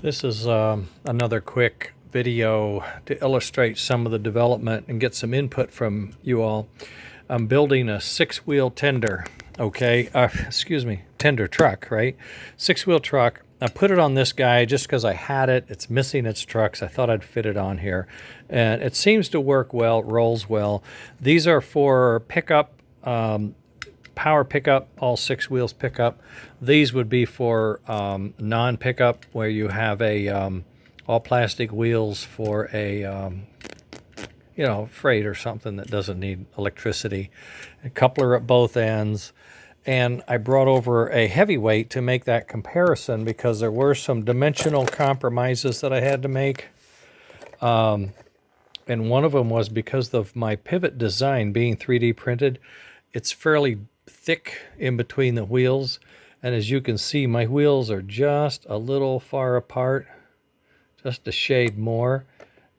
This is another quick video to illustrate some of the development and get some input from you all. I'm building a six-wheel tender, okay? Excuse me, tender truck, right? Six-wheel truck. I put it on this guy just because I had it. It's missing its trucks. I thought I'd fit it on here. And it seems to work well, it rolls well. These are for pickup, power pickup, all six wheels pickup. These would be for non-pickup, where you have a all plastic wheels for a freight or something that doesn't need electricity. A coupler at both ends. And I brought over a heavyweight to make that comparison because there were some dimensional compromises that I had to make. And one of them was because of my pivot design being 3D printed, it's fairly thick in between the wheels. And as you can see, my wheels are just a little far apart, just a shade more.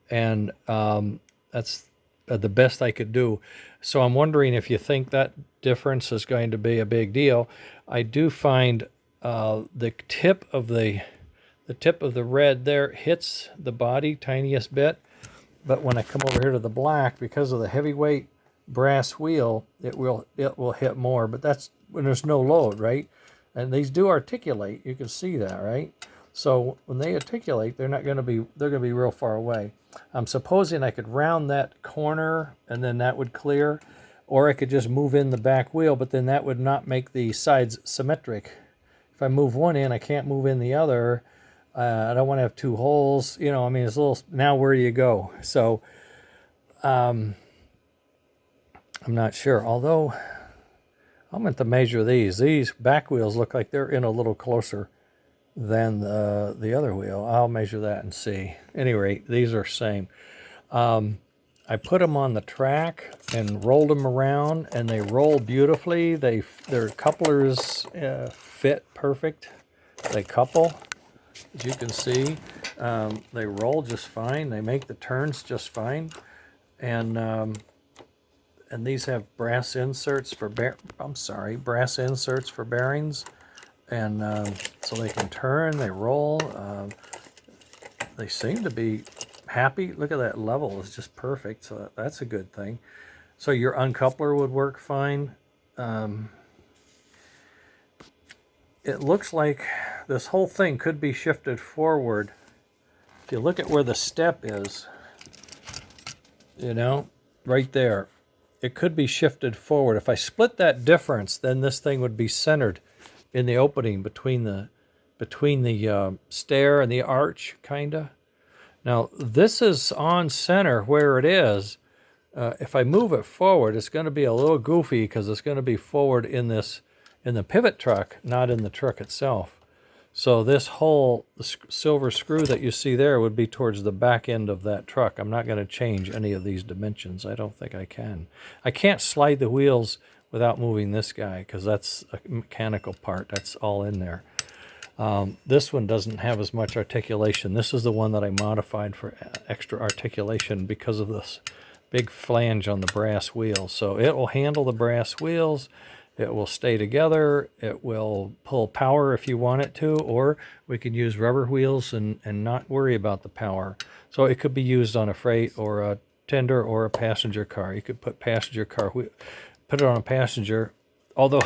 And that's the best I could do. So I'm wondering if you think that difference is going to be a big deal. I do find the tip of the red there hits the body tiniest bit, but when I come over here to the black, because of the heavyweight brass wheel, it will hit more. But that's when there's no load, right? And these do articulate. You can see that, right? So when they articulate, they're going to be real far away. I'm supposing I could round that corner and then that would clear, or I could just move in the back wheel, but then that would not make the sides symmetric. If I move one in, I can't move in the other. I don't want to have two holes. It's a little, now where do you go? So I'm not sure, although I meant to measure these. These back wheels look like they're in a little closer than the other wheel. I'll measure that and see. At any rate, these are same. I put them on the track and rolled them around, and they roll beautifully. Their couplers fit perfect. They couple, as you can see. They roll just fine. They make the turns just fine. And these have brass inserts for bearings. And so they can turn, they roll. They seem to be happy. Look at that level, it's just perfect. So that's a good thing. So your uncoupler would work fine. It looks like this whole thing could be shifted forward. If you look at where the step is, right there, it could be shifted forward. If I split that difference, then this thing would be centered in the opening between the stair and the arch, kinda. Now this is on center where it is. If I move it forward, it's going to be a little goofy because it's going to be forward in the pivot truck, not in the truck itself. So this whole silver screw that you see there would be towards the back end of that truck. I'm not going to change any of these dimensions. I don't think I can. I can't slide the wheels without moving this guy because that's a mechanical part. That's all in there. This one doesn't have as much articulation. This is the one that I modified for extra articulation because of this big flange on the brass wheels. So it will handle the brass wheels. It will stay together. It will pull power if you want it to, or we can use rubber wheels and not worry about the power. So it could be used on a freight or a tender or a passenger car. You could put put it on a passenger, although,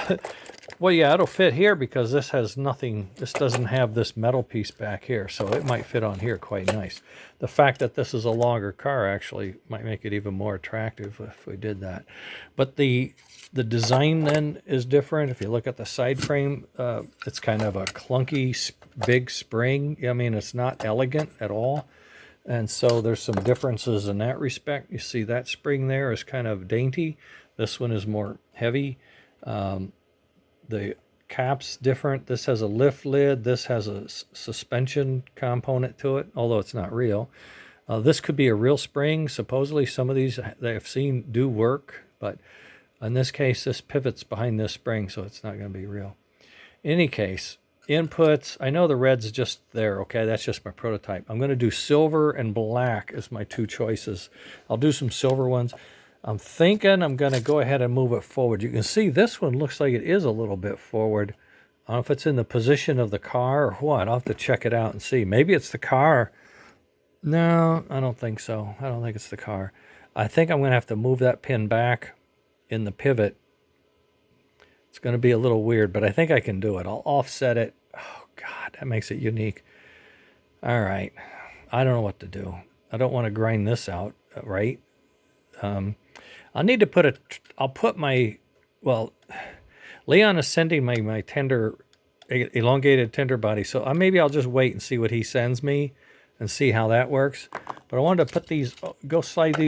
well, yeah, it'll fit here because this has nothing, this doesn't have this metal piece back here, so it might fit on here quite nice. The fact that this is a longer car actually might make it even more attractive if we did that. But the design then is different. If you look at the side frame, it's kind of a clunky, big spring. It's not elegant at all. And so there's some differences in that respect. You see that spring there is kind of dainty. This one is more heavy. The cap's different. This has a lift lid. This has a suspension component to it, although it's not real. This could be a real spring. Supposedly some of these that I've seen do work, but in this case, this pivot's behind this spring, so it's not going to be real. In any case, inputs, I know the red's just there, okay? That's just my prototype. I'm going to do silver and black as my two choices. I'll do some silver ones. I'm thinking I'm going to go ahead and move it forward. You can see this one looks like it is a little bit forward. I don't know if it's in the position of the car or what. I'll have to check it out and see. Maybe it's the car. No, I don't think so. I don't think it's the car. I think I'm going to have to move that pin back in the pivot. It's going to be a little weird, but I think I can do it. I'll offset it. Oh, God, that makes it unique. All right. I don't know what to do. I don't want to grind this out, right? I'll need to put I'll put my, well, Leon is sending my tender, elongated tender body, so maybe I'll just wait and see what he sends me and see how that works. But I wanted to put these,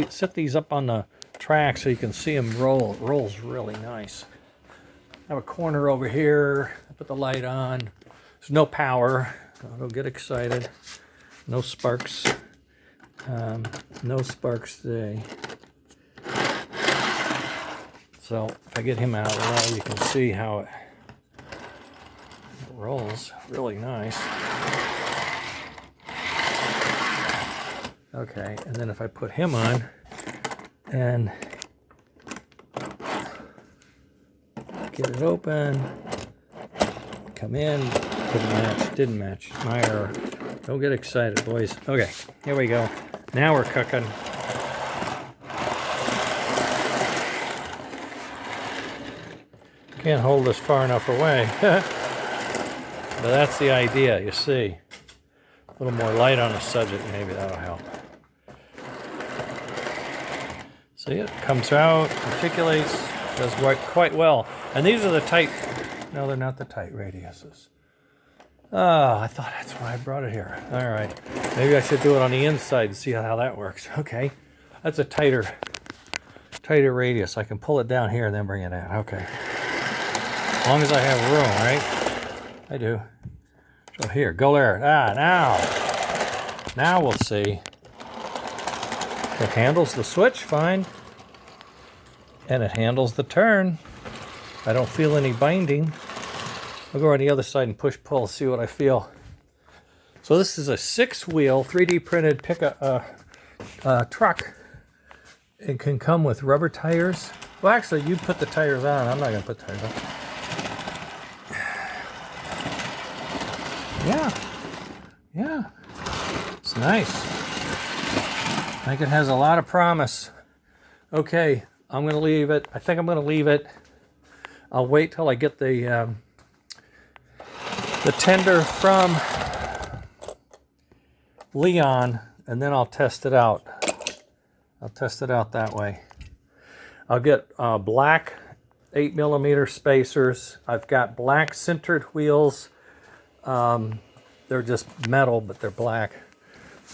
set these up on the track so you can see them roll. It rolls really nice. I have a corner over here. I put the light on. There's no power. Don't get excited. No sparks. No sparks today. So if I get him out of the way, you can see how it rolls really nice. Okay, and then if I put him on and get it open, come in, didn't match, my error. Don't get excited, boys. Okay, here we go. Now we're cooking. Can't hold this far enough away. But that's the idea, you see. A little more light on the subject, maybe that'll help. See, it comes out, articulates, does quite well. And these are the tight, no, they're not the tight radiuses. Oh, I thought that's why I brought it here. All right, maybe I should do it on the inside and see how that works. Okay, that's a tighter radius. I can pull it down here and then bring it in. Okay, as long as I have room, right? I do. So here, go there. Now we'll see. It handles the switch fine, and it handles the turn. I don't feel any binding. I'll go on the other side and push-pull, see what I feel. So this is a 6-wheel 3D printed truck. It can come with rubber tires. Well, actually, you put the tires on. I'm not going to put tires on. Yeah, it's nice. I think it has a lot of promise. Okay, I'm going to leave it. I think I'm going to leave it. I'll wait till I get the tender from Leon, and then I'll test it out. I'll test it out that way. I'll get black 8mm spacers. I've got black sintered wheels. They're just metal, but they're black.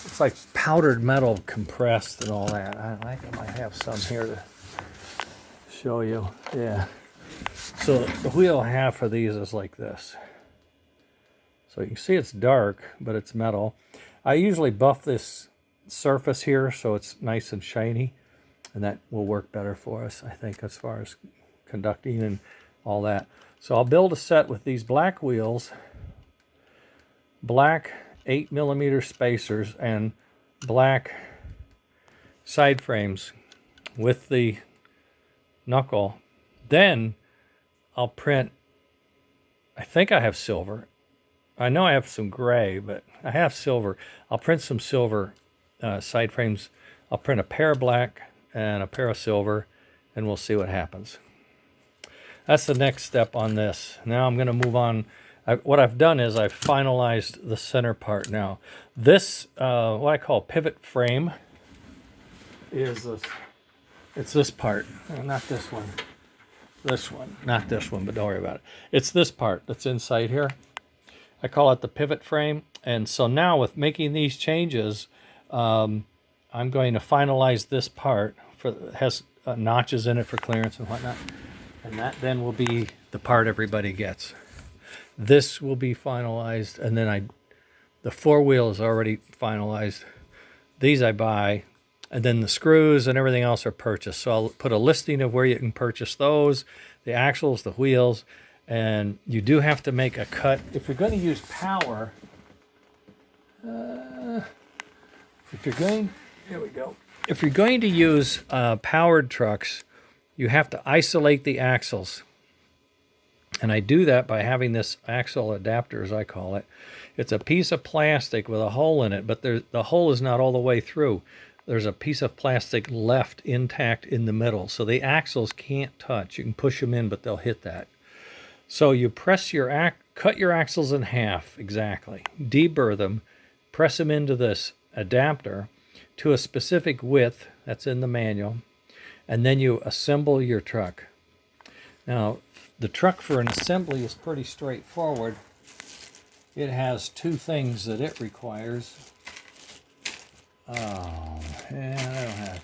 It's like powdered metal compressed and all that. I think I might have some here to show you. Yeah. So the wheel I have for these is like this. So you can see it's dark, but it's metal. I usually buff this surface here so it's nice and shiny, and that will work better for us, I think, as far as conducting and all that. So I'll build a set with these black wheels, black 8mm spacers, and black side frames with the knuckle. Then I'll print, I think I have silver. I know I have some gray, but I have silver. I'll print some silver side frames. I'll print a pair of black and a pair of silver, and we'll see what happens. That's the next step on this. Now I'm going to move on. What I've done is I've finalized the center part now. This, what I call pivot frame, is this. It's this part, not this one. This one, not this one, but don't worry about it. It's this part that's inside here. I call it the pivot frame. And so now with making these changes, I'm going to finalize this part. It has notches in it for clearance and whatnot. And that then will be the part everybody gets. This will be finalized, and then the 4-wheel is already finalized. These I buy, and then the screws and everything else are purchased. So I'll put a listing of where you can purchase those, the axles, the wheels, and you do have to make a cut. If you're going to use power, if you're going to use powered trucks, you have to isolate the axles. And I do that by having this axle adapter, as I call it. It's a piece of plastic with a hole in it, but the hole is not all the way through. There's a piece of plastic left intact in the middle, so the axles can't touch. You can push them in, but they'll hit that. So you press cut your axles in half, exactly. Deburr them, press them into this adapter to a specific width that's in the manual, and then you assemble your truck. Now, the truck for an assembly is pretty straightforward. It has two things that it requires. Oh, man, I don't have.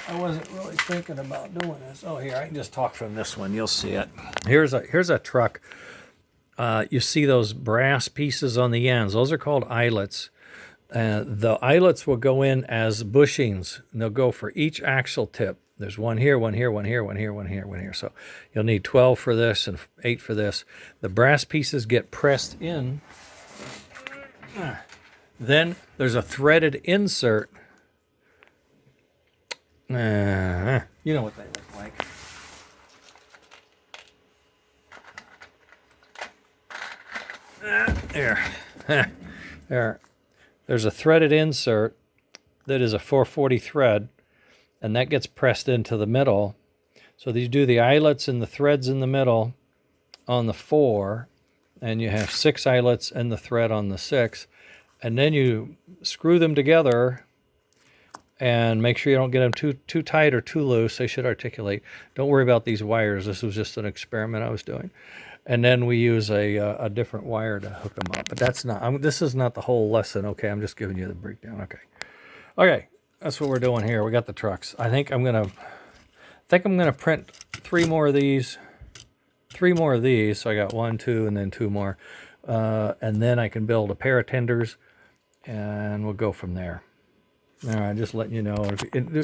I wasn't really thinking about doing this. Oh, here, I can just talk from this one. You'll see it. Here's a truck. You see those brass pieces on the ends. Those are called eyelets. The eyelets will go in as bushings, and they'll go for each axle tip. There's one here, one here, one here, one here, one here, one here. So you'll need 12 for this and 8 for this. The brass pieces get pressed in. Then there's a threaded insert. You know what they look like. There. There's a threaded insert that is a 440 thread, and that gets pressed into the middle. So you do the eyelets and the threads in the middle on the 4, and you have 6 eyelets and the thread on the 6. And then you screw them together and make sure you don't get them too tight or too loose. They should articulate. Don't worry about these wires. This was just an experiment I was doing. And then we use a different wire to hook them up. But that's not. This is not the whole lesson. Okay, I'm just giving you the breakdown. Okay, that's what we're doing here. We got the trucks. I think I'm gonna print 3 more of these. 3 more of these. So I got 1, 2, and then 2 more. And then I can build a pair of tenders, and we'll go from there. All right, just letting you know.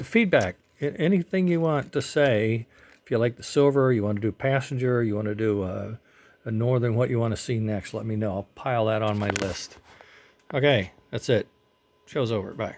Feedback, anything you want to say. If you like the silver, you want to do passenger, you want to do a northern, what you want to see next, let me know. I'll pile that on my list. Okay, that's it. Show's over. Bye.